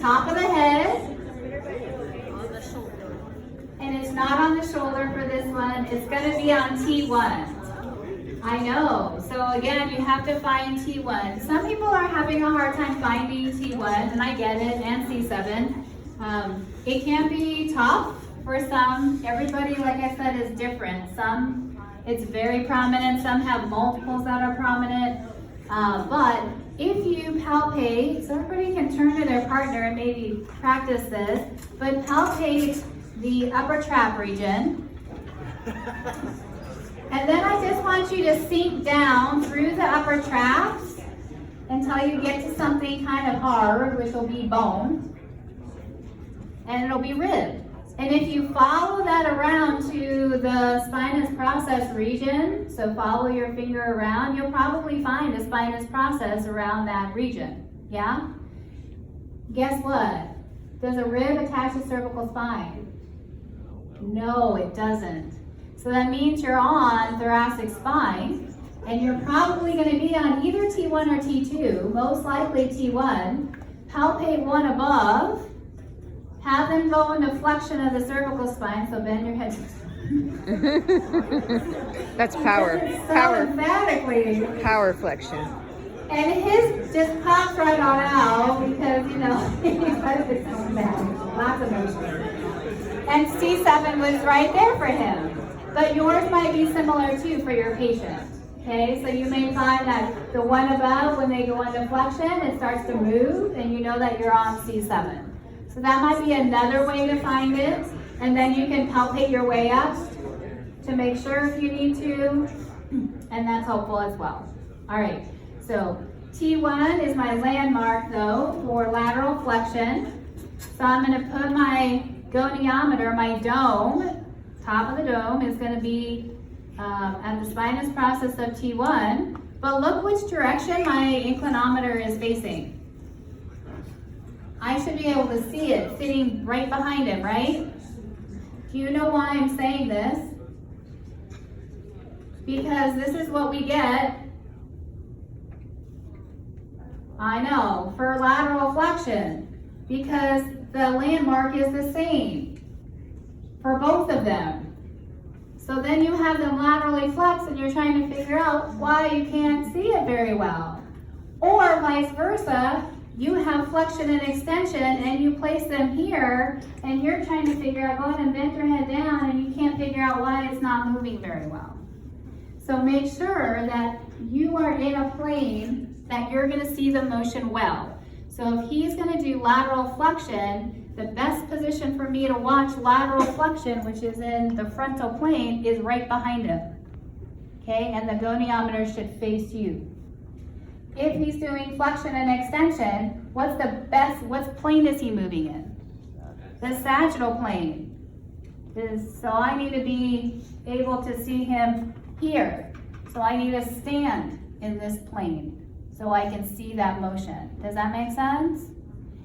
top of the head. And it's not on the shoulder for this one. It's going to be on T1. I know. So again, you have to find T1. Some people are having a hard time finding T1, and I get it, and C7. It can be tough for some. Everybody, like I said, is different. Some, it's very prominent. Some have multiples that are prominent. But if you palpate, so everybody can turn to their partner and maybe practice this, but palpate the upper trap region. And then I just want you to sink down through the upper traps until you get to something kind of hard, which will be bone, and it'll be rib. And if you follow that around to the spinous process region, so follow your finger around, you'll probably find a spinous process around that region, yeah? Guess what? Does a rib attach to cervical spine? No, it doesn't. So that means you're on thoracic spine, and you're probably going to be on either T1 or T2, most likely T1. Palpate one above. Have them go into flexion of the cervical spine, so bend your head. That's power. So emphatically. Power flexion. And his just pops right on out because, you know, it's so bad. Lots of motion. And C7 was right there for him. But yours might be similar too for your patient. Okay, so you may find that the one above, when they go into flexion, it starts to move, and you know that you're on C7. So that might be another way to find it. And then you can palpate your way up to make sure if you need to, and that's helpful as well. All right, so T1 is my landmark though for lateral flexion. So I'm going to put my goniometer, my dome, top of the dome is going to be at the spinous process of T1, but look which direction my inclinometer is facing. I should be able to see it sitting right behind him, right? Do you know why I'm saying this? Because this is what we get, I know, for lateral flexion, because the landmark is the same for both of them. So then you have them laterally flexed and you're trying to figure out why you can't see it very well. Or vice versa, you have flexion and extension and you place them here and you're trying to figure out, go ahead and bend your head down and you can't figure out why it's not moving very well. So make sure that you are in a plane that you're gonna see the motion well. So if he's gonna do lateral flexion, the best position for me to watch lateral flexion, which is in the frontal plane, is right behind him. Okay, and the goniometer should face you. If he's doing flexion and extension, what plane is he moving in? The sagittal plane. So I need to be able to see him here. So I need to stand in this plane so I can see that motion. Does that make sense?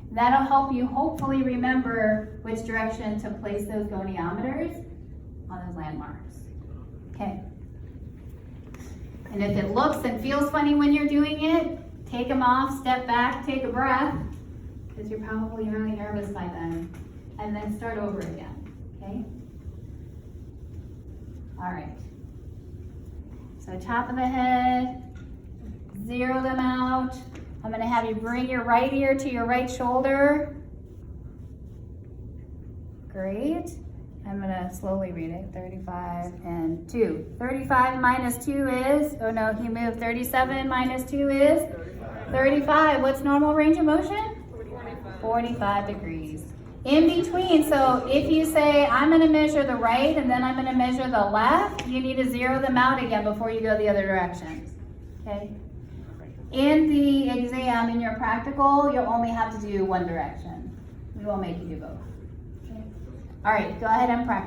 That'll help you hopefully remember which direction to place those goniometers on those landmarks. Okay. And if it looks and feels funny when you're doing it, take them off, step back, take a breath, because you're probably really nervous by then, and then start over again, okay? All right. So top of the head, zero them out. I'm going to have you bring your right ear to your right shoulder. Great. I'm going to slowly read it. 35 and 2. 35 minus 2 is, oh no, he moved. 37 minus 2 is? 35. What's normal range of motion? 45 degrees. In between, so if you say, I'm going to measure the right and then I'm going to measure the left, you need to zero them out again before you go the other direction. Okay? In the exam, in your practical, you'll only have to do one direction. We won't make you do both. Okay? All right, go ahead and practice.